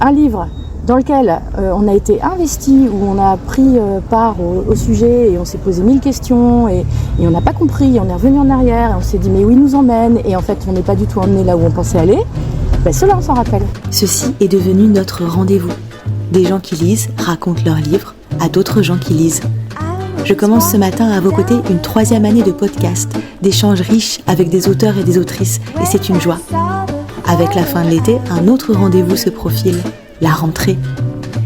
Un livre dans lequel on a été investi, où on a pris part au sujet et on s'est posé 1000 questions et on n'a pas compris, on est revenu en arrière et on s'est dit mais où il nous emmène et en fait on n'est pas du tout emmené là où on pensait aller, cela on s'en rappelle. Ceci est devenu notre rendez-vous. Des gens qui lisent racontent leurs livres à d'autres gens qui lisent. Je commence ce matin à vos côtés une 3e année de podcast, d'échanges riches avec des auteurs et des autrices et c'est une joie. Avec la fin de l'été, un autre rendez-vous se profile. La rentrée.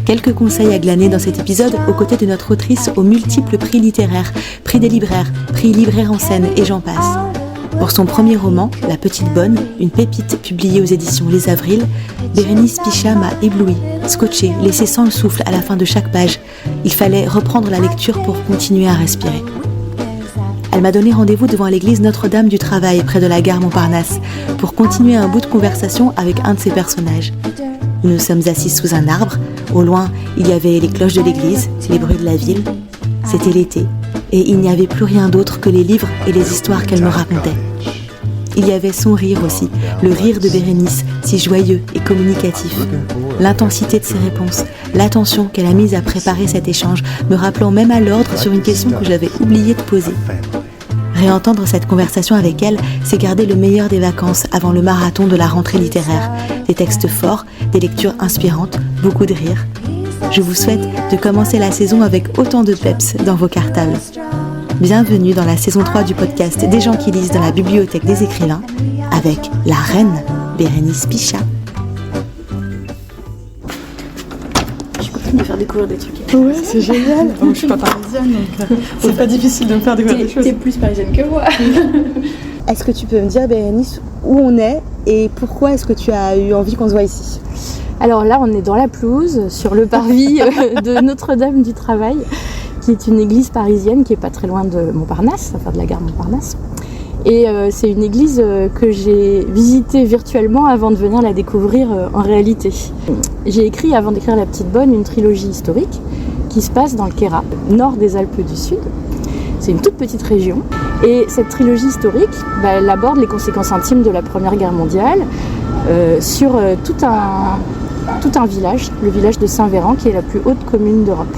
Quelques conseils à glaner dans cet épisode aux côtés de notre autrice aux multiples prix littéraires, prix des libraires, prix libraire en scène et j'en passe. Pour son premier roman, La Petite Bonne, une pépite publiée aux éditions Les Avrils, Bérénice Pichat m'a ébloui, scotché, laissé sans le souffle à la fin de chaque page. Il fallait reprendre la lecture pour continuer à respirer. Elle m'a donné rendez-vous devant l'église Notre-Dame du Travail, près de la gare Montparnasse, pour continuer un bout de conversation avec un de ses personnages. Nous nous sommes assis sous un arbre. Au loin, il y avait les cloches de l'église, les bruits de la ville. C'était l'été, et il n'y avait plus rien d'autre que les livres et les histoires qu'elle me racontait. Il y avait son rire aussi, le rire de Bérénice, si joyeux et communicatif. L'intensité de ses réponses, l'attention qu'elle a mise à préparer cet échange, me rappelant même à l'ordre sur une question que j'avais oublié de poser. Réentendre cette conversation avec elle, c'est garder le meilleur des vacances avant le marathon de la rentrée littéraire. Des textes forts, des lectures inspirantes, beaucoup de rire. Je vous souhaite de commencer la saison avec autant de peps dans vos cartables. Bienvenue dans la saison 3 du podcast Des gens qui lisent dans la bibliothèque des écrivains, avec la reine Bérénice Pichat. De faire découvrir des trucs. Ouais, c'est génial. Je suis pas parisienne, donc c'est pas difficile de me faire découvrir des choses. T'es plus parisienne que moi. Est-ce que tu peux me dire, Bérénice, où on est et pourquoi est-ce que tu as eu envie qu'on se voit ici ? Alors là, on est dans la pelouse, sur le parvis de Notre-Dame du Travail, qui est une église parisienne qui est pas très loin de Montparnasse, enfin de la gare Montparnasse. Et c'est une église que j'ai visitée virtuellement avant de venir la découvrir en réalité. J'ai écrit, avant d'écrire La Petite Bonne, une trilogie historique qui se passe dans le Queyras, nord des Alpes du Sud. C'est une toute petite région. Et cette trilogie historique, elle aborde les conséquences intimes de la Première Guerre mondiale sur tout un village, le village de Saint-Véran, qui est la plus haute commune d'Europe.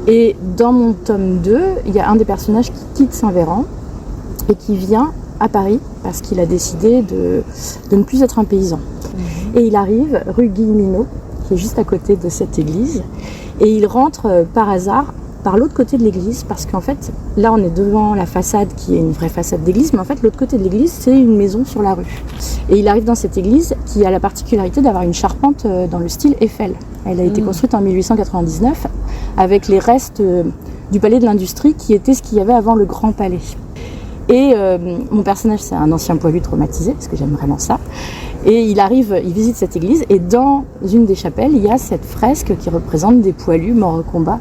Et dans mon tome 2, il y a un des personnages qui quitte Saint-Véran et qui vient à Paris parce qu'il a décidé de ne plus être un paysan. Et il arrive rue Guilleminot, qui est juste à côté de cette église, et il rentre par hasard par l'autre côté de l'église, parce qu'en fait, là on est devant la façade qui est une vraie façade d'église, mais en fait l'autre côté de l'église c'est une maison sur la rue. Et il arrive dans cette église qui a la particularité d'avoir une charpente dans le style Eiffel. Elle a été construite en 1899 avec les restes du palais de l'industrie qui était ce qu'il y avait avant le Grand Palais. Et mon personnage, c'est un ancien poilu traumatisé, parce que j'aime vraiment ça. Et il arrive, il visite cette église, et dans une des chapelles, il y a cette fresque qui représente des poilus morts au combat.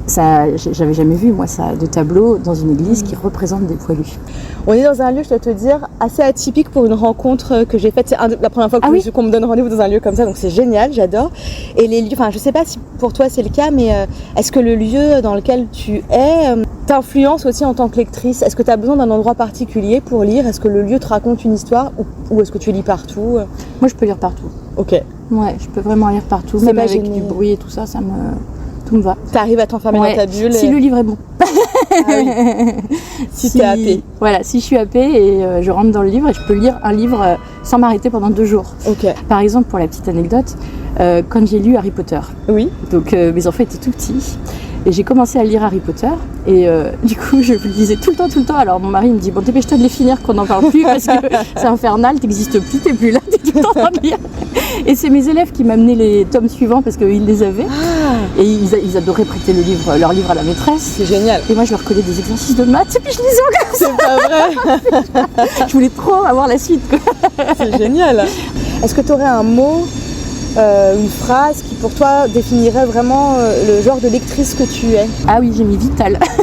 Ça, j'avais jamais vu, moi, ça, de tableau dans une église qui représente des poilus. On est dans un lieu, je dois te dire, assez atypique pour une rencontre que j'ai faite. C'est la première fois qu'on me donne rendez-vous dans un lieu comme ça, donc c'est génial, j'adore. Et les lieux, enfin, je sais pas si pour toi c'est le cas, mais est-ce que le lieu dans lequel tu es t'influence aussi en tant que lectrice ? Est-ce que tu as besoin d'un endroit particulier pour lire ? Est-ce que le lieu te raconte une histoire ou est-ce que tu lis partout ? Moi, je peux lire partout. Ok. Ouais, je peux vraiment lire partout, C'est même avec du bruit et tout ça, tout me va. T'arrives à t'enfermer dans ta bulle. Si le livre est bon. Ah oui. Si t'es happée. Voilà, si je suis happée et je rentre dans le livre et je peux lire un livre sans m'arrêter pendant 2 jours. Ok. Par exemple, pour la petite anecdote, quand j'ai lu Harry Potter, oui. Donc mes enfants étaient tout petits et j'ai commencé à lire Harry Potter et du coup je le lisais tout le temps. Alors mon mari me dit bon, dépêche-toi de les finir qu'on n'en parle plus parce que c'est infernal, t'existes plus, t'es plus là, t'es tout le temps en train de lire. Et c'est mes élèves qui m'amenaient les tomes suivants parce qu'ils les avaient. Et ils adoraient prêter leur livre à la maîtresse. C'est génial. Et moi je leur collais des exercices de maths et puis je lisais encore. C'est pas vrai. Je voulais trop avoir la suite, quoi. C'est génial. Est-ce que tu aurais un mot, une phrase qui pour toi définirait vraiment le genre de lectrice que tu es ? Ah oui, j'ai mis vital. Parce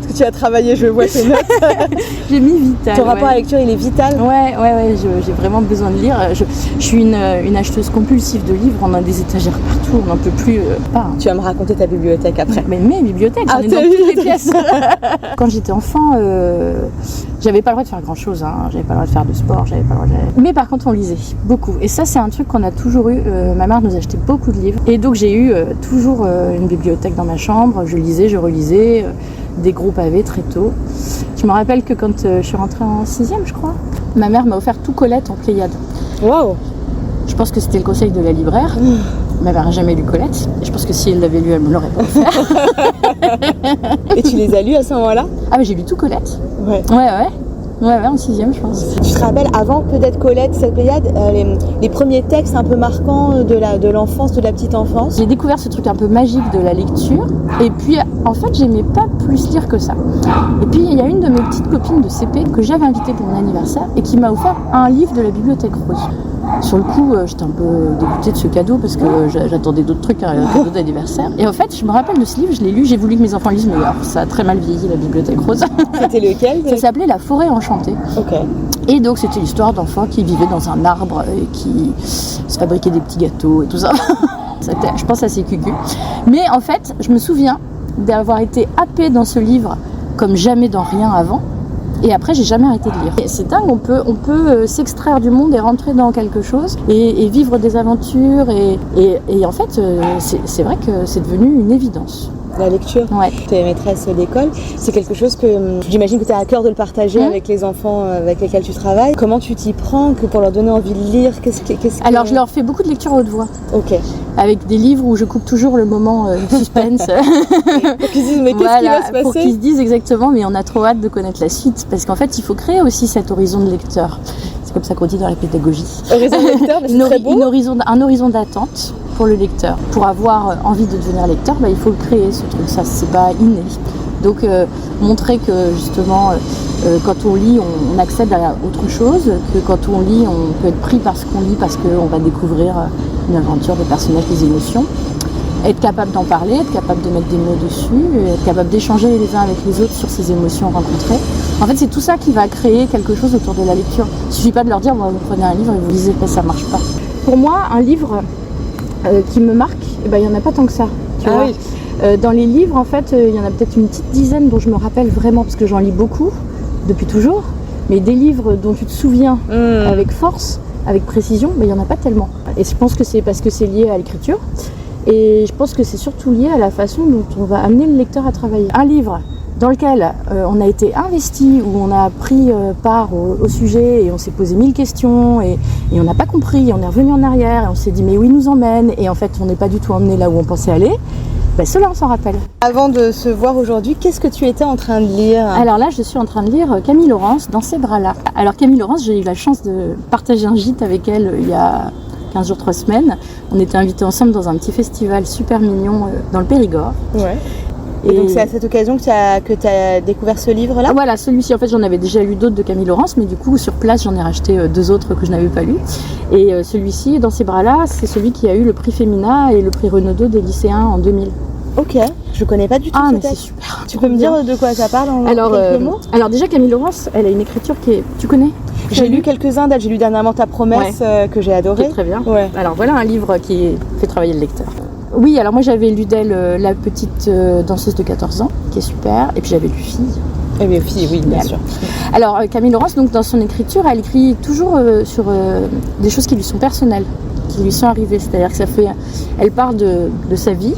que tu as travaillé, je vois tes notes. J'ai mis vital. Ton rapport à la lecture, il est vital ? Ouais, j'ai vraiment besoin de lire. Je suis une acheteuse compulsive de livres, on a des étagères partout, on n'en peut plus pas. Tu vas me raconter ta bibliothèque après. Mais mes bibliothèques, j'en ai dans toutes les pièces. Quand j'étais enfant, j'avais pas le droit de faire grand chose, hein. J'avais pas le droit de faire de sport, j'avais pas le droit de... Mais par contre on lisait beaucoup. Et ça c'est un truc qu'on a toujours eu. Ma mère nous achetait beaucoup de livres. Et donc, j'ai eu toujours une bibliothèque dans ma chambre. Je lisais, je relisais, des gros pavés très tôt. Je me rappelle que quand je suis rentrée en 6e, je crois, ma mère m'a offert tout Colette en Pléiade. Waouh! Je pense que c'était le conseil de la libraire. Ma mère n'a jamais lu Colette. Et je pense que si elle l'avait lu, elle me l'aurait pas offert. Et tu les as lus à ce moment-là? Ah, mais j'ai lu tout Colette. Ouais. Ouais, en 6e, je pense. Tu te rappelles, avant peut-être Colette, cette Pléiade, les premiers textes un peu marquants de l'enfance, de la petite enfance? J'ai découvert ce truc un peu magique de la lecture. Et puis, en fait, j'aimais pas plus lire que ça. Et puis, il y a une de mes petites copines de CP que j'avais invitée pour mon anniversaire et qui m'a offert un livre de la Bibliothèque Rose. Sur le coup, j'étais un peu dégoûtée de ce cadeau parce que j'attendais d'autres trucs, un cadeau d'anniversaire. Et en fait, je me rappelle de ce livre, je l'ai lu, j'ai voulu que mes enfants lisent, mais alors, ça a très mal vieilli, la Bibliothèque Rose. C'était lequel? Ça s'appelait La Forêt Enchantée. Ok. Et donc, c'était l'histoire d'enfants qui vivaient dans un arbre et qui se fabriquaient des petits gâteaux et tout ça. C'était, je pense, assez cucu. Mais en fait, je me souviens d'avoir été happée dans ce livre comme jamais dans rien avant. Et après, j'ai jamais arrêté de lire. Et c'est dingue, on peut s'extraire du monde et rentrer dans quelque chose et vivre des aventures. Et en fait, c'est vrai que c'est devenu une évidence. La lecture, ouais. Tu es maîtresse d'école, c'est quelque chose que j'imagine que tu as à cœur de le partager avec les enfants avec lesquels tu travailles. Comment tu t'y prends pour leur donner envie de lire? Alors, je leur fais beaucoup de lecture à haute voix. Ok. Avec des livres où je coupe toujours le moment suspense. Pour qu'ils se disent, mais qu'est-ce qui va se passer? Pour qu'ils se disent exactement, mais on a trop hâte de connaître la suite. Parce qu'en fait, il faut créer aussi cet horizon de lecteur. C'est comme ça qu'on dit dans la pédagogie. Horizon de lecteur, mais c'est très beau. Un horizon d'attente pour le lecteur. Pour avoir envie de devenir lecteur, il faut le créer, ce truc. Ça, c'est pas inné. Donc, montrer que justement, quand on lit, on accède à autre chose, que quand on lit, on peut être pris par ce qu'on lit parce qu'on va découvrir une aventure, des personnages, des émotions. Être capable d'en parler, être capable de mettre des mots dessus, être capable d'échanger les uns avec les autres sur ces émotions rencontrées. En fait, c'est tout ça qui va créer quelque chose autour de la lecture. Il ne suffit pas de leur dire, vous prenez un livre et vous lisez, ça ne marche pas. Pour moi, un livre qui me marque, il n'y en a pas tant que ça. Tu vois. Oui. Dans les livres, en fait, il y en a peut-être une petite dizaine dont je me rappelle vraiment, parce que j'en lis beaucoup, depuis toujours. Mais des livres dont tu te souviens avec force, avec précision, il n'y en a pas tellement. Et je pense que c'est parce que c'est lié à l'écriture. Et je pense que c'est surtout lié à la façon dont on va amener le lecteur à travailler. Un livre dans lequel on a été investi, où on a pris part au sujet et on s'est posé 1000 questions et on n'a pas compris, on est revenu en arrière et on s'est dit mais où il nous emmène et en fait on n'est pas du tout emmené là où on pensait aller. Cela on s'en rappelle. Avant de se voir aujourd'hui, qu'est-ce que tu étais en train de lire? Alors là je suis en train de lire Camille Laurence, Dans ses bras-là. Alors Camille Laurence, j'ai eu la chance de partager un gîte avec elle il y a 15 jours, 3 semaines. On était invités ensemble dans un petit festival super mignon dans le Périgord. Ouais. Et donc c'est à cette occasion que tu as découvert ce livre-là? Voilà, celui-ci, en fait, j'en avais déjà lu d'autres de Camille Laurence, mais du coup, sur place, j'en ai racheté 2 autres que je n'avais pas lus. Et celui-ci, Dans ses bras-là, c'est celui qui a eu le prix Femina et le prix Renaudot des lycéens en 2000. Ok, je connais pas du tout ce texte. C'est super. Tu peux me dire de quoi ça parle en quelques mots? Alors déjà, Camille Laurence, elle a une écriture qui est... Tu connais? J'ai lu quelques-uns d'elle, j'ai lu dernièrement Ta promesse que j'ai adoré. Très bien. Ouais. Alors voilà un livre qui fait travailler le lecteur. Oui, alors moi j'avais lu d'elle La petite danseuse de 14 ans, qui est super, et puis j'avais lu Fille. Et bien Fille, oui, bien sûr. Alors Camille Laurence, donc dans son écriture, elle écrit toujours sur des choses qui lui sont personnelles, qui lui sont arrivées, c'est-à-dire que elle part de sa vie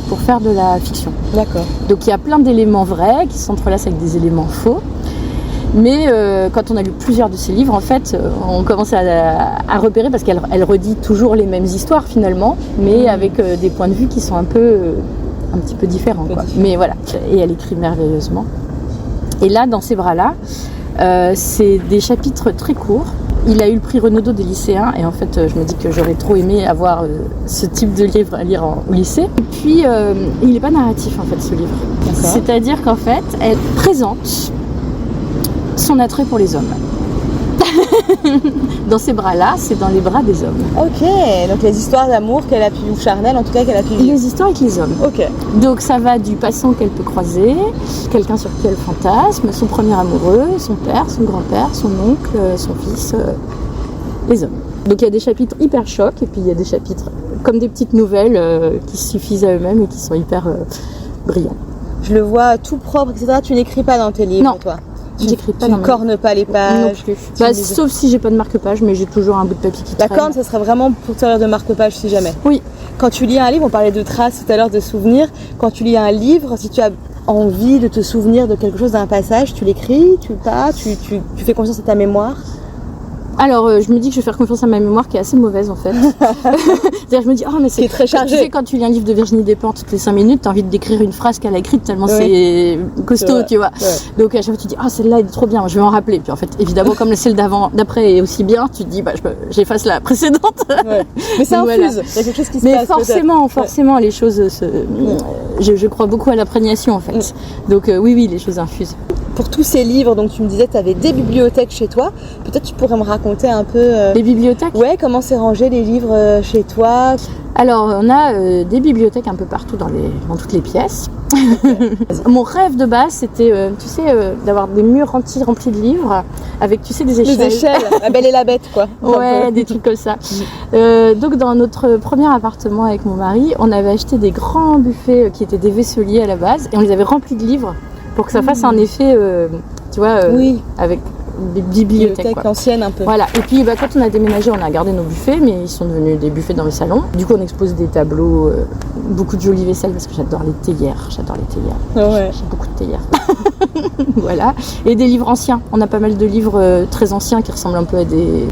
pour faire de la fiction. D'accord. Donc il y a plein d'éléments vrais qui s'entrelacent avec des éléments faux. Mais quand on a lu plusieurs de ses livres, en fait, on commence à repérer parce qu'elle redit toujours les mêmes histoires finalement, mais avec des points de vue qui sont un petit peu différents, quoi. Mais voilà, et elle écrit merveilleusement. Et là, Dans ses bras-là, c'est des chapitres très courts. Il a eu le prix Renaudot des lycéens et en fait, je me dis que j'aurais trop aimé avoir ce type de livre à lire au lycée. Et puis, il n'est pas narratif en fait, ce livre. D'accord. C'est-à-dire qu'en fait, elle présente son attrait pour les hommes. Dans ses bras-là, c'est dans les bras des hommes. Ok, donc les histoires d'amour qu'elle a pu, ou charnel en tout cas qu'elle a pu vivre. Les histoires avec les hommes. Ok. Donc ça va du passant qu'elle peut croiser, quelqu'un sur qui elle fantasme, son premier amoureux, son père, son grand-père, son oncle, son fils, les hommes. Donc il y a des chapitres hyper chocs et puis il y a des chapitres comme des petites nouvelles qui suffisent à eux-mêmes et qui sont hyper brillants. Je le vois tout propre, etc. Tu n'écris pas dans tes livres, non. Toi? J'écris pas tu dans ne cornes pas les pages. Non plus. Sauf si j'ai pas de marque-page, mais j'ai toujours un bout de papier qui traîne. La corne, ça serait vraiment pour te servir de marque-page si jamais. Oui. Quand tu lis un livre, on parlait de traces tout à l'heure, de souvenirs. Quand tu lis un livre, si tu as envie de te souvenir de quelque chose, d'un passage, tu l'écris, tu fais confiance à ta mémoire. Alors, je me dis que je vais faire confiance à ma mémoire qui est assez mauvaise en fait. C'est-à-dire, je me dis, oh, mais c'est très chargé. Tu sais, quand tu lis un livre de Virginie Despentes toutes les 5 minutes, t'as envie d'écrire une phrase qu'elle a écrite tellement c'est costaud, tu vois. Ouais. Donc, à chaque fois, tu dis, ah, celle-là, elle est trop bien, je vais m'en rappeler. Puis en fait, évidemment, comme celle d'après est aussi bien, tu te dis, j'efface la précédente. Ouais. Mais ça infuse, voilà. Il y a quelque chose qui se passe. Mais forcément, les choses je crois beaucoup à l'imprégnation en fait. Donc, oui, les choses infusent. Pour tous ces livres, donc tu me disais que tu avais des bibliothèques chez toi. Peut-être tu pourrais me raconter un peu... Les bibliothèques ? Ouais, comment c'est rangé les livres chez toi ? Alors, on a des bibliothèques un peu partout dans toutes les pièces. Okay. Mon rêve de base, c'était, d'avoir des murs remplis de livres avec, des échelles. Des échelles, la belle et la bête, quoi. Ouais, des trucs comme ça. Donc, dans notre premier appartement avec mon mari, on avait acheté des grands buffets qui étaient des vaisseliers à la base et on les avait remplis de livres pour que ça fasse un effet, avec des bibliothèques anciennes un peu. Voilà. Et puis quand on a déménagé, on a gardé nos buffets, mais ils sont devenus des buffets dans le salon. Du coup, on expose des tableaux, beaucoup de jolies vaisselles parce que j'adore les théières. Ouais. J'ai beaucoup de théières. Voilà. Et des livres anciens. On a pas mal de livres très anciens qui ressemblent un peu à des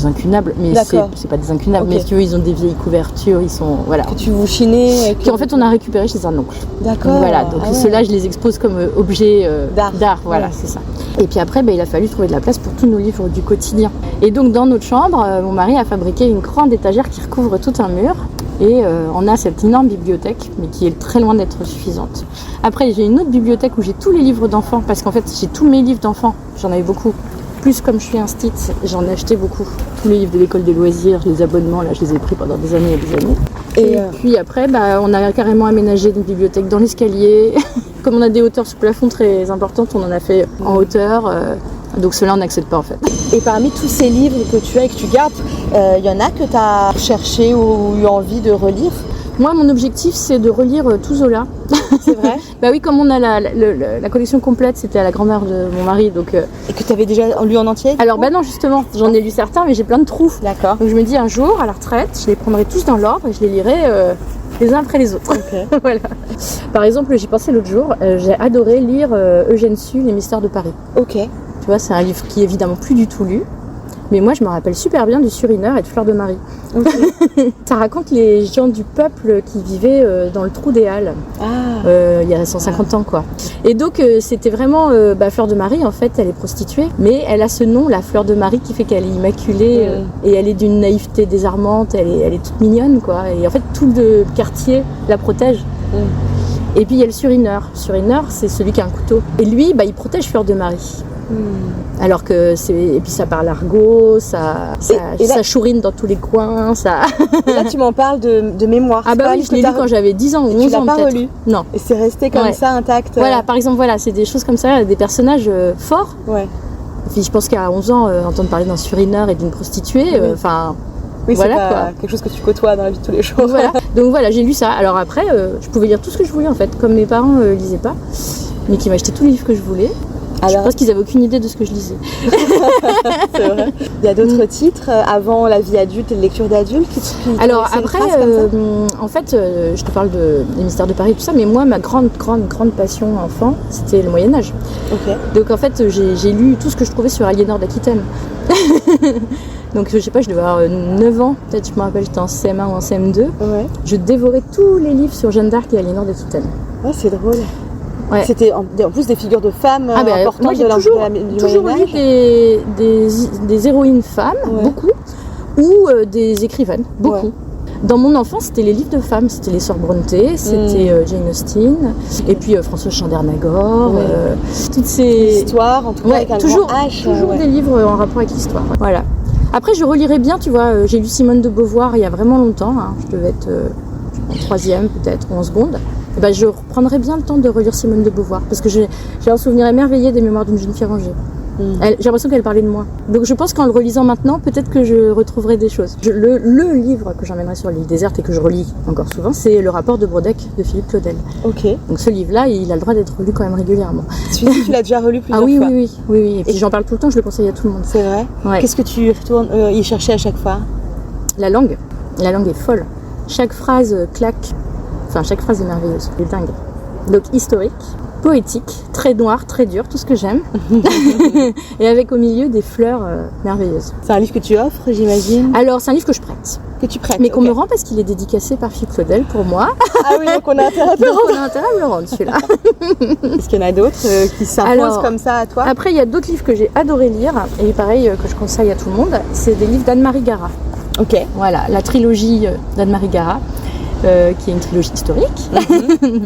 incunables, mais c'est pas des incunables. Okay. Mais si tu veux, ils ont des vieilles couvertures, ils sont que tu vous chinez. Puis en fait, on a récupéré chez un oncle. D'accord. Voilà. Donc ceux-là, je les expose comme objets d'art. Voilà, c'est ça. Et puis après, il a fallu trouver de la place pour tous nos livres du quotidien. Et donc dans notre chambre, mon mari a fabriqué une grande étagère qui recouvre tout un mur. Et on a cette énorme bibliothèque, mais qui est très loin d'être suffisante. Après, j'ai une autre bibliothèque où j'ai tous les livres d'enfants, parce qu'en fait, j'ai tous mes livres d'enfants. J'en avais beaucoup. Plus comme je suis instit, j'en ai acheté beaucoup. Tous les livres de l'école des loisirs, les abonnements, là, je les ai pris pendant des années et des années. Et puis après, on a carrément aménagé une bibliothèque dans l'escalier. Comme on a des hauteurs sous plafond très importantes, on en a fait en hauteur. Donc ceux-là, on n'accède pas en fait. Et parmi tous ces livres que tu as et que tu gardes, il y en a que tu as cherché ou eu envie de relire ? Moi, mon objectif, c'est de relire tout Zola. C'est vrai ? Bah oui, comme on a la collection complète, c'était à la grand-mère de mon mari. Donc, Et que tu avais déjà lu en entier ? Alors, non, justement, j'en ai lu certains, mais j'ai plein de trous. D'accord. Donc je me dis, un jour, à la retraite, je les prendrai tous dans l'ordre et je les lirai les uns après les autres. Okay. Voilà. Par exemple, j'y pensais l'autre jour, j'ai adoré lire Eugène Sue, Les Mystères de Paris. Ok. Tu vois, c'est un livre qui est évidemment plus du tout lu. Mais moi, je me rappelle super bien du Surineur et de Fleur de Marie. Okay. Ça raconte les gens du peuple qui vivaient dans le trou des Halles. Il y a 150 ans, quoi. Et donc, c'était vraiment... Fleur de Marie, en fait, elle est prostituée. Mais elle a ce nom, la Fleur de Marie, qui fait qu'elle est immaculée. Et elle est d'une naïveté désarmante. Elle est toute mignonne, quoi. Et en fait, tout le quartier la protège. Et puis, il y a le Surineur. Surineur, c'est celui qui a un couteau. Et lui, il protège Fleur de Marie. Alors que et puis ça parle argot, ça chourine dans tous les coins, ça. Et là tu m'en parles de mémoire. Ah bah oui, je l'ai lu quand j'avais 10 ans ou 11 ans. Tu l'as pas relu ? Non. Et c'est resté comme ça intact. Voilà, par exemple, c'est des choses comme ça, des personnages forts. Ouais. Et puis je pense qu'à 11 ans, entendre parler d'un Surineur et d'une prostituée, oui, voilà, c'est pas quoi. Quelque chose que tu côtoies dans la vie de tous les jours. Donc voilà, j'ai lu ça. Alors après, je pouvais lire tout ce que je voulais en fait, comme mes parents lisaient pas, mais qui m'achetaient tous les livres que je voulais. Je pense qu'ils avaient aucune idée de ce que je lisais. C'est vrai. Il y a d'autres titres avant la vie adulte et les lectures d'adultes qui Alors après, en fait, je te parle des Mystères de Paris et tout ça, mais moi, ma grande passion enfant, c'était le Moyen-Âge. Okay. Donc en fait, j'ai lu tout ce que je trouvais sur Aliénor d'Aquitaine. Donc je sais pas, je devais avoir 9 ans, peut-être, je me rappelle, j'étais en CM1 ou en CM2. Ouais. Je dévorais tous les livres sur Jeanne d'Arc et Aliénor d'Aquitaine. Ouais, c'est drôle. Ouais. C'était en plus des figures de femmes importantes moi, j'ai toujours lu des héroïnes femmes, beaucoup, ou des écrivaines, beaucoup. Ouais. Dans mon enfance, c'était les livres de femmes, c'était les Sœurs Brontë, c'était Jane Austen, et puis Françoise Chandernagor, toutes ces histoires, en tout cas, avec un toujours grand H. Toujours des livres en rapport avec l'histoire. Ouais. Voilà. Après, je relirais bien, tu vois, j'ai lu Simone de Beauvoir il y a vraiment longtemps, je devais être en 3e peut-être, ou en seconde. Je reprendrais bien le temps de relire Simone de Beauvoir, parce que j'ai un souvenir émerveillé des Mémoires d'une jeune fille rangée. J'ai l'impression qu'elle parlait de moi. Donc je pense qu'en le relisant maintenant, peut-être que je retrouverai des choses. Le livre que j'emmènerai sur l'île déserte et que je relis encore souvent, c'est Le rapport de Brodeck de Philippe Claudel. Ok. Donc ce livre-là, il a le droit d'être relu quand même régulièrement. Celui-ci, tu l'as déjà relu plusieurs fois? Oui. Et puis j'en parle tout le temps, je le conseille à tout le monde. C'est vrai? Ouais. Qu'est-ce que tu retournes y chercher à chaque fois? La langue est folle. Chaque phrase claque. Enfin, chaque phrase est merveilleuse. C'est dingue. Donc historique, poétique, très noir, très dur, tout ce que j'aime. Et avec au milieu des fleurs merveilleuses. C'est un livre que tu offres, j'imagine? Alors, c'est un livre que je prête. Que tu prêtes? Mais qu'on me rend parce qu'il est dédicacé par Philippe Claudel pour moi. Ah oui, donc on a intérêt à te le On a intérêt à me le rendre, celui-là. Est-ce qu'il y en a d'autres qui s'imposent comme ça à toi? Après, il y a d'autres livres que j'ai adoré lire, et pareil, que je conseille à tout le monde. C'est des livres d'Anne-Marie Gara. Ok. Voilà, la trilogie d'Anne-Marie Gara, qui est une trilogie historique,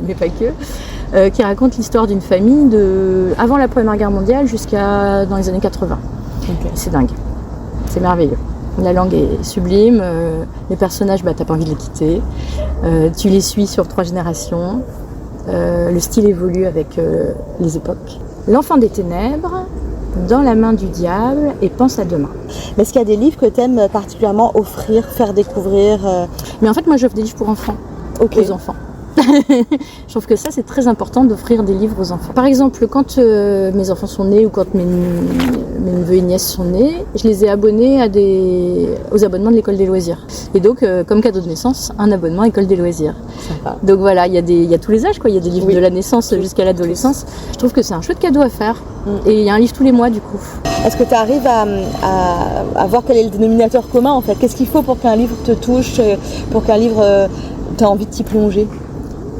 mais pas que, qui raconte l'histoire d'une famille avant la Première Guerre mondiale jusqu'à dans les années 80. Okay. C'est dingue, c'est merveilleux. La langue est sublime, les personnages, t'as pas envie de les quitter, tu les suis sur 3 générations, le style évolue avec les époques. L'enfant des ténèbres, Dans la main du diable et Pense à demain. Mais est-ce qu'il y a des livres que tu aimes particulièrement offrir, faire découvrir Mais en fait, moi, j'offre des livres pour enfants, aux enfants. Je trouve que ça, c'est très important d'offrir des livres aux enfants. Par exemple, quand mes enfants sont nés ou quand mes neveux et nièces sont nés, je les ai abonnés aux abonnements de l'école des loisirs. Et donc, comme cadeau de naissance, un abonnement à l'école des loisirs. Sympa. Donc voilà, il y a tous les âges, quoi. Il y a des livres de la naissance jusqu'à l'adolescence. Je trouve que c'est un chouette cadeau à faire. Et il y a un livre tous les mois, du coup. Est-ce que tu arrives à voir quel est le dénominateur commun, en fait? Qu'est-ce qu'il faut pour qu'un livre te touche, pour qu'un livre t'as envie de t'y plonger?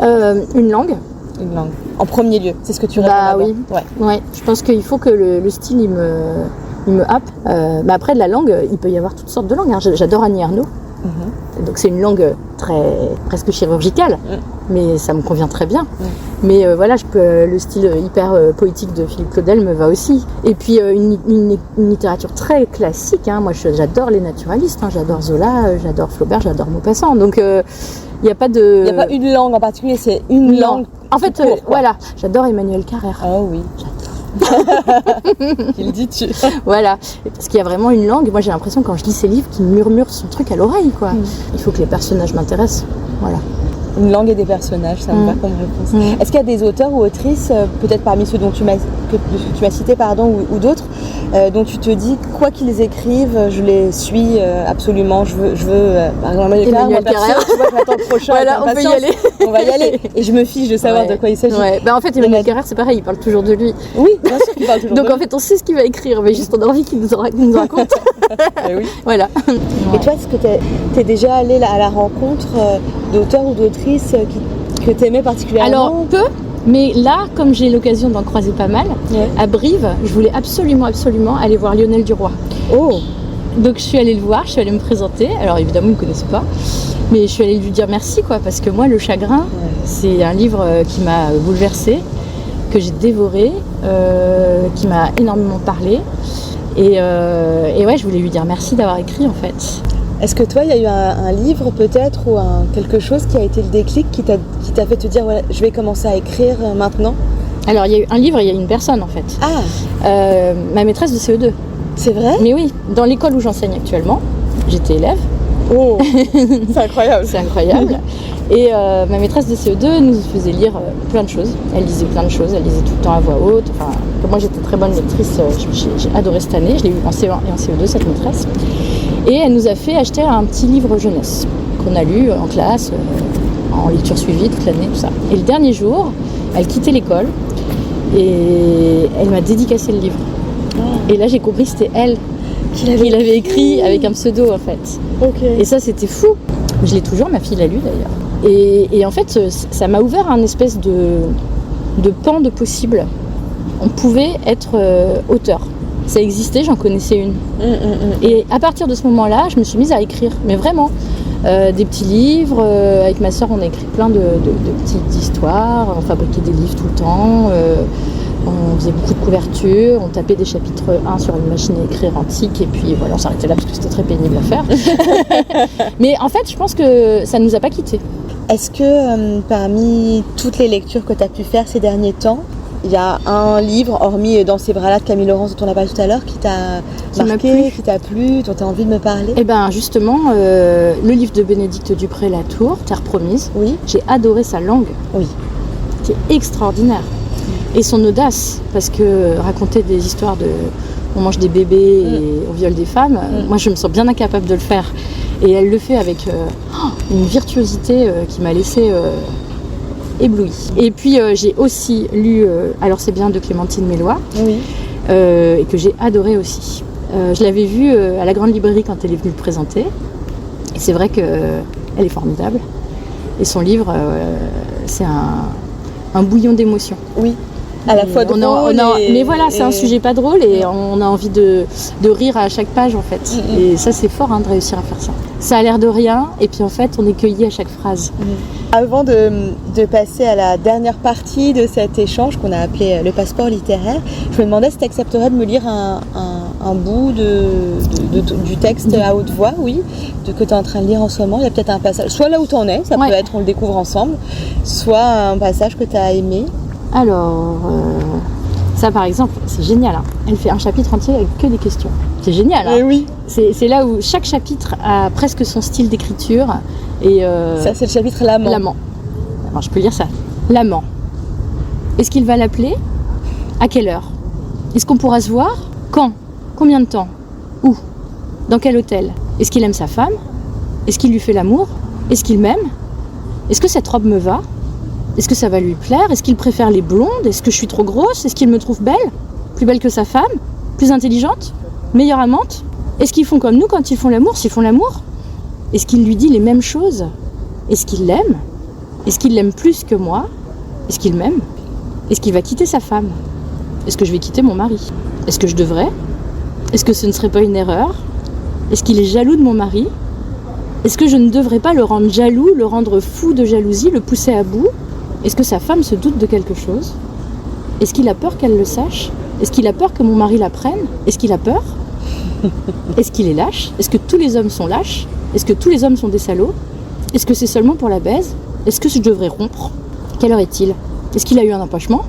Une langue. Une langue. En premier lieu, c'est ce que tu réponds. Oui. Ouais. Je pense qu'il faut que le style il me happe. Mais après de la langue, il peut y avoir toutes sortes de langues. J'adore Annie Ernaux. Donc c'est une langue presque chirurgicale, mais ça me convient très bien. Mais voilà, le style hyper poétique de Philippe Claudel me va aussi. Et puis une littérature très classique. Moi, j'adore les naturalistes. J'adore Zola, j'adore Flaubert, j'adore Maupassant. Donc il n'y a pas une langue en particulier, c'est une langue. En fait, voilà, j'adore Emmanuel Carrère. Oh oui. Qu'il dit-tu? Voilà, parce qu'il y a vraiment une langue. Moi, j'ai l'impression quand je lis ces livres qu'il murmure son truc à l'oreille, quoi. Il faut que les personnages m'intéressent. Voilà. Une langue et des personnages, ça me va comme réponse. Est-ce qu'il y a des auteurs ou autrices, peut-être parmi ceux dont tu m'as cité, ou d'autres, dont tu te dis, quoi qu'ils écrivent, je les suis absolument. Je veux par exemple, Emmanuel Carrère. Tu vois, je m'attends le prochain. Voilà, on peut y aller. On va y aller. Et je me fiche de savoir de quoi il s'agit. Ouais. En fait, Emmanuel Carrère, c'est pareil, il parle toujours de lui. Oui, bien sûr qu'il parle toujours de lui. Donc en fait, on sait ce qu'il va écrire, mais juste on a envie qu'il nous raconte. Oui. Voilà. Et toi, est-ce que t'es déjà allée à la rencontre d'auteurs ou d'autrices que t'aimais particulièrement? Alors, peu. Mais là, comme j'ai l'occasion d'en croiser pas mal, à Brive, je voulais absolument aller voir Lionel Duroy. Oh. Donc je suis allée le voir, je suis allée me présenter. Alors évidemment, il ne me connaissait pas. Mais je suis allée lui dire merci, quoi, parce que moi, Le Chagrin, c'est un livre qui m'a bouleversée, que j'ai dévoré, qui m'a énormément parlé. Et ouais, je voulais lui dire merci d'avoir écrit, en fait. Est-ce que toi, il y a eu un livre peut-être ou quelque chose qui a été le déclic qui t'a fait te dire, voilà, je vais commencer à écrire maintenant? Alors, il y a eu un livre, il y a eu une personne, en fait. Ma maîtresse de CE2. C'est vrai? Mais oui, dans l'école où j'enseigne actuellement, j'étais élève. Oh, c'est incroyable. C'est incroyable. Et ma maîtresse de CE2 nous faisait lire plein de choses. Elle lisait plein de choses, elle lisait tout le temps à voix haute. Enfin, comme moi j'étais très bonne lectrice, j'ai adoré cette année. Je l'ai eu en CE1 et en CE2, cette maîtresse. Et elle nous a fait acheter un petit livre jeunesse qu'on a lu en classe, en lecture suivie toute l'année, tout ça. Et le dernier jour, elle quittait l'école et elle m'a dédicacé le livre. Et là j'ai compris que c'était elle qui l'avait écrit avec un pseudo, en fait. Okay. Et ça, c'était fou. Je l'ai toujours, ma fille l'a lu d'ailleurs. Et en fait, ça m'a ouvert un espèce de pan de possible. On pouvait être auteur. Ça existait, j'en connaissais une. Et à partir de ce moment-là, je me suis mise à écrire, mais vraiment. Des petits livres, avec ma sœur, on a écrit plein de petites histoires, on fabriquait des livres tout le temps. On faisait beaucoup de couvertures, on tapait des chapitres 1 sur une machine à écrire antique et puis voilà, on s'arrêtait là parce que c'était très pénible à faire. Mais en fait, je pense que ça ne nous a pas quittés. Est-ce que parmi toutes les lectures que tu as pu faire ces derniers temps, il y a un livre, hormis Dans ses bras-là de Camille Laurence dont on a parlé tout à l'heure, qui t'a marqué, qui t'a plu, dont tu as envie de me parler? Eh bien justement, le livre de Bénédicte Dupré-Latour, Terre promise, Oui. j'ai adoré sa langue, Oui. qui est extraordinaire. Et son audace, parce que raconter des histoires de... On mange des bébés et on viole des femmes, moi je me sens bien incapable de le faire. Et elle le fait avec une virtuosité qui m'a laissée éblouie. Et puis j'ai aussi lu Alors c'est bien de Clémentine Mélois, Oui. et que j'ai adoré aussi. Je l'avais vue à la Grande Librairie quand elle est venue le présenter. Et c'est vrai qu'elle est formidable. Et son livre, c'est un bouillon d'émotions. Oui. À la fois drôle mais voilà, c'est un sujet pas drôle et on a envie de rire à chaque page en fait. Et ça c'est fort de réussir à faire ça. Ça a l'air de rien et puis en fait on est cueilli à chaque phrase. Avant de passer à la dernière partie de cet échange qu'on a appelé le passeport littéraire, je me demandais si tu accepterais de me lire un bout du texte à haute voix, oui, que tu es en train de lire en ce moment. Il y a peut-être un passage, soit là où tu en es, ça peut être on le découvre ensemble, soit un passage que tu as aimé. Alors, ça par exemple, c'est génial. Elle fait un chapitre entier avec que des questions. C'est génial. Oui. C'est là où chaque chapitre a presque son style d'écriture. Et ça, c'est le chapitre L'amant. L'amant. Alors, je peux lire ça. L'amant. Est-ce qu'il va l'appeler? À quelle heure? Est-ce qu'on pourra se voir? Quand? Combien de temps? Où? Dans quel hôtel? Est-ce qu'il aime sa femme? Est-ce qu'il lui fait l'amour? Est-ce qu'il m'aime? Est-ce que cette robe me va? Est-ce que ça va lui plaire? Est-ce qu'il préfère les blondes? Est-ce que je suis trop grosse? Est-ce qu'il me trouve belle? Plus belle que sa femme? Plus intelligente? Meilleure amante? Est-ce qu'ils font comme nous quand ils font l'amour? S'ils font l'amour? Est-ce qu'il lui dit les mêmes choses? Est-ce qu'il l'aime? Est-ce qu'il l'aime plus que moi? Est-ce qu'il m'aime? Est-ce qu'il va quitter sa femme? Est-ce que je vais quitter mon mari? Est-ce que je devrais? Est-ce que ce ne serait pas une erreur? Est-ce qu'il est jaloux de mon mari? Est-ce que je ne devrais pas le rendre jaloux, le rendre fou de jalousie, le pousser à bout? Est-ce que sa femme se doute de quelque chose? Est-ce qu'il a peur qu'elle le sache? Est-ce qu'il a peur que mon mari la prenne? Est-ce qu'il a peur? Est-ce qu'il est lâche? Est-ce que tous les hommes sont lâches? Est-ce que tous les hommes sont des salauds? Est-ce que c'est seulement pour la baise? Est-ce que je devrais rompre? Quelle heure est-il? Est-ce qu'il a eu un empêchement?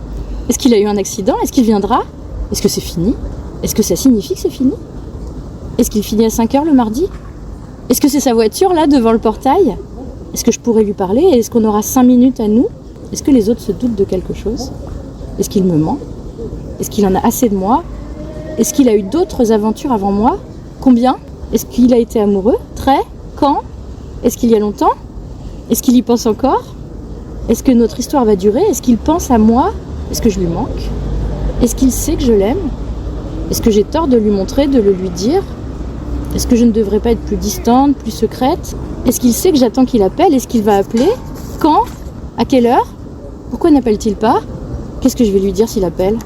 Est-ce qu'il a eu un accident? Est-ce qu'il viendra? Est-ce que c'est fini? Est-ce que ça signifie que c'est fini? Est-ce qu'il finit à 5h le mardi? Est-ce que c'est sa voiture là devant le portail? Est-ce que je pourrais lui parler? Est-ce qu'on aura 5 minutes à nous? Est-ce que les autres se doutent de quelque chose? Est-ce qu'il me ment? Est-ce qu'il en a assez de moi? Est-ce qu'il a eu d'autres aventures avant moi? Combien? Est-ce qu'il a été amoureux? Très? Quand? Est-ce qu'il y a longtemps? Est-ce qu'il y pense encore? Est-ce que notre histoire va durer? Est-ce qu'il pense à moi? Est-ce que je lui manque? Est-ce qu'il sait que je l'aime? Est-ce que j'ai tort de lui montrer, de le lui dire? Est-ce que je ne devrais pas être plus distante, plus secrète? Est-ce qu'il sait que j'attends qu'il appelle? Est-ce qu'il va appeler? Quand? À quelle heure? Pourquoi n'appelle-t-il pas? Qu'est-ce que je vais lui dire s'il appelle?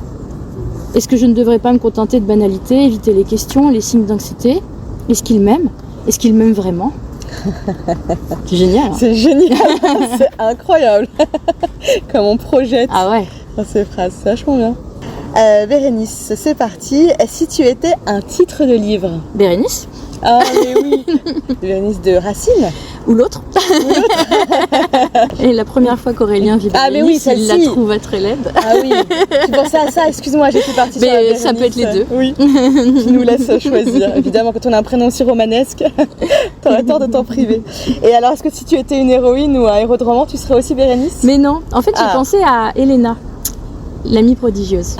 Est-ce que je ne devrais pas me contenter de banalités, éviter les questions, les signes d'anxiété? Est-ce qu'il m'aime? Est-ce qu'il m'aime vraiment? C'est génial. Hein. C'est génial, c'est incroyable. Comme on projette dans ces phrases, c'est vachement bien. Bérénice, c'est parti. Si tu étais un titre de livre? Bérénice? Ah mais oui. Bérénice de Racine. Ou l'autre. Et la première fois qu'Aurélien vit Bérénice, il la trouve très laide. Ah oui, tu pensais à ça, excuse-moi, j'étais partie sur la Bérénice. Ça peut être les deux. Oui, qui nous laisse choisir. Évidemment, quand on a un prénom aussi romanesque, t'aurais tort de t'en priver. Et alors, est-ce que si tu étais une héroïne ou un héros de roman, tu serais aussi Bérénice? Mais non, en fait, j'ai pensé à Elena, l'amie prodigieuse.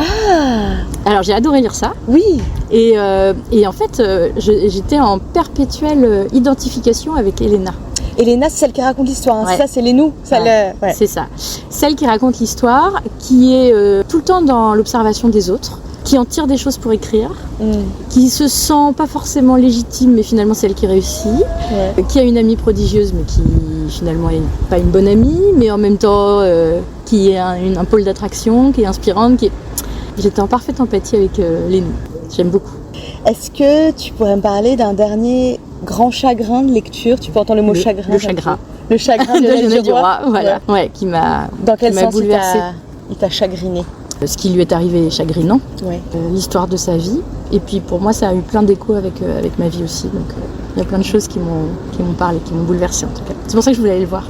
Alors, j'ai adoré lire ça. Oui. Et en fait, j'étais en perpétuelle identification avec Elena. Elena, c'est celle qui raconte l'histoire, hein. Ça c'est les nous. C'est ça. Celle qui raconte l'histoire, qui est tout le temps dans l'observation des autres, qui en tire des choses pour écrire, qui se sent pas forcément légitime, mais finalement c'est elle qui réussit, qui a une amie prodigieuse, mais qui finalement n'est pas une bonne amie, mais en même temps qui est un pôle d'attraction, qui est inspirante. J'étais en parfaite empathie avec les nous. J'aime beaucoup. Est-ce que tu pourrais me parler d'un dernier grand chagrin de lecture? Tu peux entendre le mot chagrin. Le chagrin. Le chagrin de Lionel Duroy, voilà. Ouais, qui m'a Dans quel sens bouleversée. Il t'a chagriné? Ce qui lui est arrivé est chagrinant, ouais. L'histoire de sa vie. Et puis pour moi, ça a eu plein d'échos avec ma vie aussi. Donc il y a plein de choses qui m'ont parlé, qui m'ont bouleversée en tout cas. C'est pour ça que je voulais aller le voir.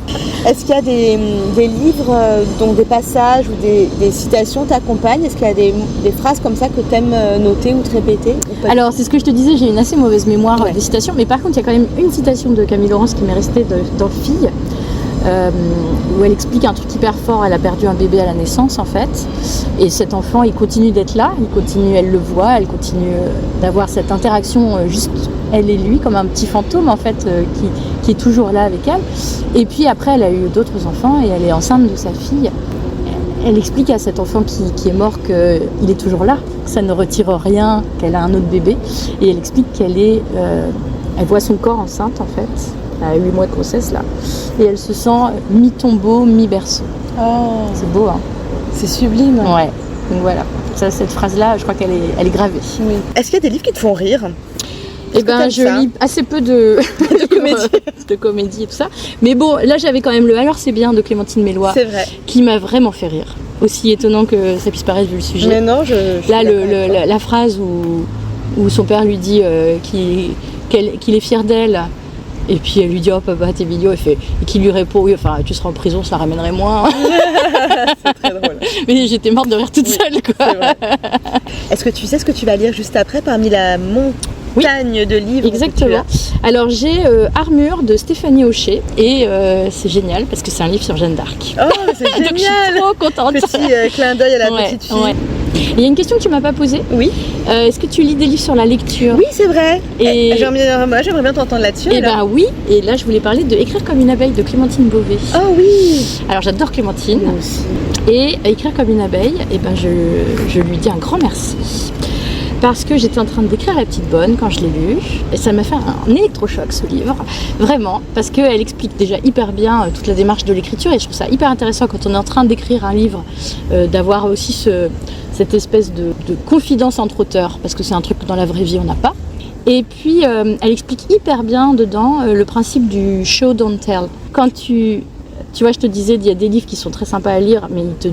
Est-ce qu'il y a des livres dont des passages ou des citations t'accompagnent? Est-ce qu'il y a des phrases comme ça que tu aimes noter ou te répéter? Alors, c'est ce que je te disais, j'ai une assez mauvaise mémoire des citations, mais par contre, il y a quand même une citation de Camille Laurence qui m'est restée dans Fille, où elle explique un truc hyper fort. Elle a perdu un bébé à la naissance, en fait, et cet enfant, il continue d'être là, elle le voit, elle continue d'avoir cette interaction juste elle et lui, comme un petit fantôme, en fait, qui est toujours là avec elle. Et puis après, elle a eu d'autres enfants et elle est enceinte de sa fille. Elle explique à cet enfant qui est mort qu'il est toujours là, que ça ne retire rien, qu'elle a un autre bébé. Et elle explique elle voit son corps enceinte, en fait, à 8 mois de grossesse, là. Et elle se sent mi-tombeau, mi-berceau. Oh, c'est beau, hein. C'est sublime. Ouais, donc voilà. Ça, cette phrase-là, je crois qu'elle est gravée. Oui. Est-ce qu'il y a des livres qui te font rire? Eh ben, je lis assez peu de comédie et tout ça. Mais bon, là, j'avais quand même le Alors c'est bien de Clémentine Mélois, qui m'a vraiment fait rire. Aussi étonnant que ça puisse paraître vu le sujet. Mais non, là, la phrase où son père lui dit qu'il est fier d'elle. Et puis elle lui dit, oh papa, t'es vidéo, et qui lui répond, oui, enfin tu seras en prison, ça ramènerait moins. C'est très drôle. Mais j'étais morte de rire toute seule, quoi. C'est vrai. Est-ce que tu sais ce que tu vas lire juste après parmi la montagne de livres? Exactement. Alors j'ai Armure de Stéphanie Hochet, et c'est génial parce que c'est un livre sur Jeanne d'Arc. Oh, c'est génial. Donc je suis trop contente. Petit clin d'œil à la petite fille. Ouais. Il y a une question que tu m'as pas posée. Oui. Est-ce que tu lis des livres sur la lecture? Oui, c'est vrai. Et j'aimerais bien t'entendre là-dessus. Eh ben oui. Et là, je voulais parler de Écrire comme une abeille de Clémentine Beauvais. Oh oui. Alors j'adore Clémentine. Moi aussi. Et Écrire comme une abeille, eh ben je lui dis un grand merci. Parce que j'étais en train d'écrire La Petite Bonne quand je l'ai lu, et ça m'a fait un électrochoc, ce livre, vraiment, parce qu'elle explique déjà hyper bien toute la démarche de l'écriture, et je trouve ça hyper intéressant quand on est en train d'écrire un livre, d'avoir aussi cette espèce de confidence entre auteurs, parce que c'est un truc que dans la vraie vie on n'a pas. Et puis elle explique hyper bien dedans le principe du show don't tell. Quand tu vois, je te disais, il y a des livres qui sont très sympas à lire, mais ils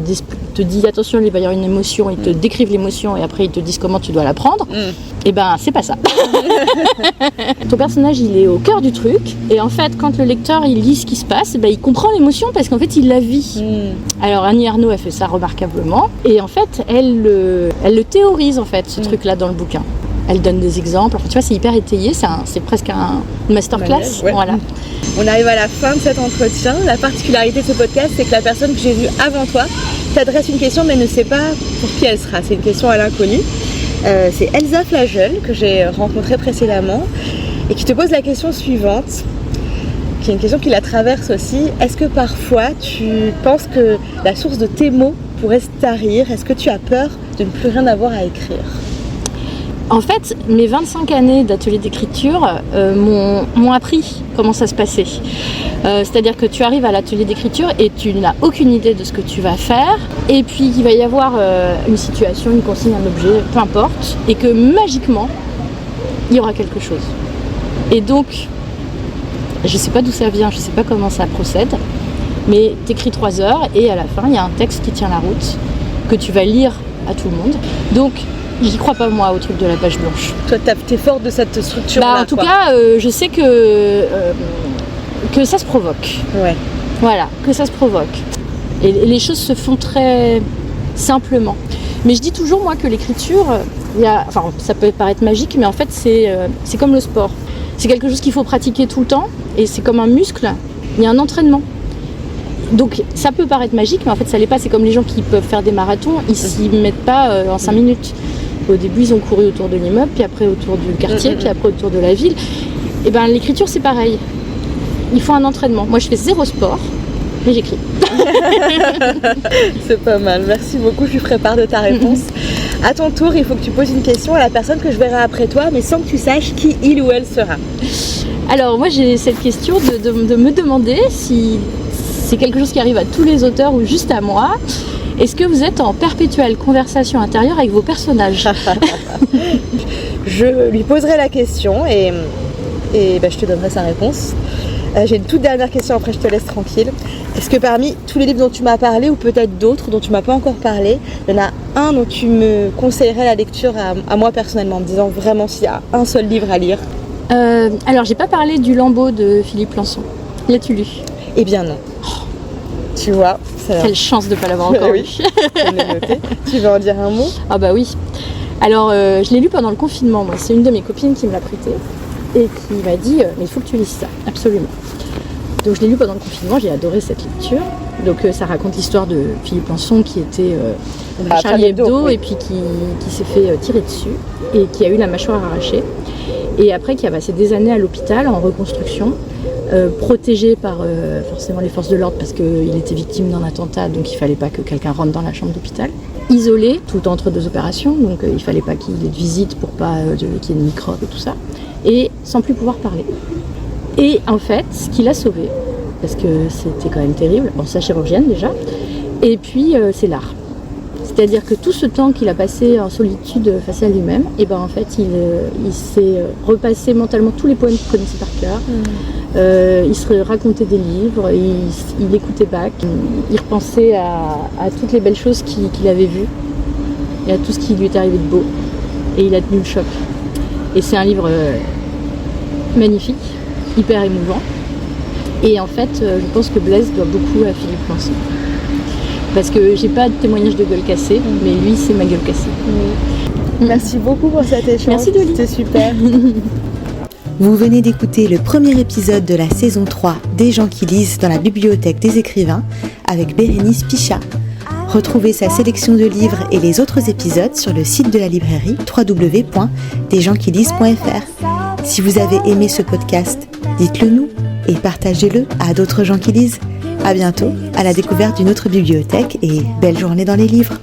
te disent attention, il va y avoir une émotion, ils te décrivent l'émotion et après ils te disent comment tu dois la prendre. Et ben, c'est pas ça. Ton personnage, il est au cœur du truc, et en fait, quand le lecteur il lit ce qui se passe, ben, il comprend l'émotion parce qu'en fait, il la vit. Alors Annie Ernaux a fait ça remarquablement, et en fait, elle le théorise en fait, ce truc-là dans le bouquin. Elle donne des exemples, enfin, tu vois, c'est hyper étayé, c'est presque une masterclass. Ouais. Voilà. On arrive à la fin de cet entretien. La particularité de ce podcast, c'est que la personne que j'ai vue avant toi t'adresse une question mais ne sait pas pour qui elle sera. C'est une question à l'inconnu. C'est Elsa Flagel, que j'ai rencontrée précédemment, et qui te pose la question suivante, qui est une question qui la traverse aussi. Est-ce que parfois tu penses que la source de tes mots pourrait se tarir? Est-ce que tu as peur de ne plus rien avoir à écrire? En fait, mes 25 années d'atelier d'écriture m'ont appris comment ça se passait. C'est-à-dire que tu arrives à l'atelier d'écriture et tu n'as aucune idée de ce que tu vas faire. Et puis, il va y avoir une situation, une consigne, un objet, peu importe. Et que magiquement, il y aura quelque chose. Et donc, je ne sais pas d'où ça vient, je ne sais pas comment ça procède. Mais tu écris 3 heures et à la fin, il y a un texte qui tient la route, que tu vas lire à tout le monde. Donc, j'y crois pas, moi, au truc de la page blanche. Toi, t'es forte de cette structure-là. En tout cas, je sais que ça se provoque. Ouais. Voilà, que ça se provoque. Et les choses se font très simplement. Mais je dis toujours, moi, que l'écriture, ça peut paraître magique, mais en fait, c'est comme le sport. C'est quelque chose qu'il faut pratiquer tout le temps, et c'est comme un muscle. Il y a un entraînement. Donc ça peut paraître magique, mais en fait ça l'est pas. C'est comme les gens qui peuvent faire des marathons, ils s'y mettent pas en 5 minutes. Au début ils ont couru autour de l'immeuble, puis après autour du quartier, puis après autour de la ville. Et ben l'écriture c'est pareil. Il faut un entraînement. Moi je fais 0 sport, mais j'écris. C'est pas mal, merci beaucoup, je lui ferai part de ta réponse. À ton tour, il faut que tu poses une question à la personne que je verrai après toi, mais sans que tu saches qui il ou elle sera. Alors moi j'ai cette question de me demander si c'est quelque chose qui arrive à tous les auteurs ou juste à moi. Est-ce que vous êtes en perpétuelle conversation intérieure avec vos personnages? Je lui poserai la question et je te donnerai sa réponse. J'ai une toute dernière question, après je te laisse tranquille. Est-ce que parmi tous les livres dont tu m'as parlé, ou peut-être d'autres dont tu m'as pas encore parlé, il y en a un dont tu me conseillerais la lecture à moi personnellement, en me disant vraiment s'il y a un seul livre à lire? Alors j'ai pas parlé du Lambeau de Philippe Lançon. L'as-tu lu? Eh bien non. Oh, Tu vois, quelle chance de ne pas l'avoir encore lu. On est noté. Tu veux en dire un mot? Ah bah oui. Alors, je l'ai lu pendant le confinement, moi. C'est une de mes copines qui me l'a prêté et qui m'a dit mais il faut que tu lises ça, absolument. Donc je l'ai lu pendant le confinement, j'ai adoré cette lecture. Donc ça raconte l'histoire de Philippe Lançon qui était à Charlie Hebdo et puis qui s'est fait tirer dessus et qui a eu la mâchoire arrachée. Et après qui a passé des années à l'hôpital en reconstruction, protégé par forcément les forces de l'ordre parce qu'il était victime d'un attentat, donc il ne fallait pas que quelqu'un rentre dans la chambre d'hôpital. Isolé, tout le temps entre 2 opérations, donc il ne fallait pas qu'il ait de visite pour pas qu'il y ait de microbes et tout ça. Et sans plus pouvoir parler. Et en fait, ce qui l'a sauvé, parce que c'était quand même terrible, bon, sa chirurgienne déjà, et puis c'est l'art. C'est-à-dire que tout ce temps qu'il a passé en solitude face à lui-même, et ben en fait il s'est repassé mentalement tous les poèmes qu'il connaissait par cœur. Il se racontait des livres, il écoutait Bach, il repensait à toutes les belles choses qu'il avait vues et à tout ce qui lui est arrivé de beau. Et il a tenu le choc. Et c'est un livre magnifique, hyper émouvant. Et en fait, je pense que Blaise doit beaucoup à Philippe Lançon. Parce que j'ai pas de témoignage de gueule cassée, mais lui, c'est ma gueule cassée. Merci beaucoup pour cet échange. Merci Dolly. C'était super. Vous venez d'écouter le premier épisode de la saison 3 des gens qui lisent dans la bibliothèque des écrivains avec Bérénice Pichat. Retrouvez sa sélection de livres et les autres épisodes sur le site de la librairie www.desgentsquilises.fr. Si vous avez aimé ce podcast, dites-le nous et partagez-le à d'autres gens qui lisent. À bientôt, à la découverte d'une autre bibliothèque et belle journée dans les livres.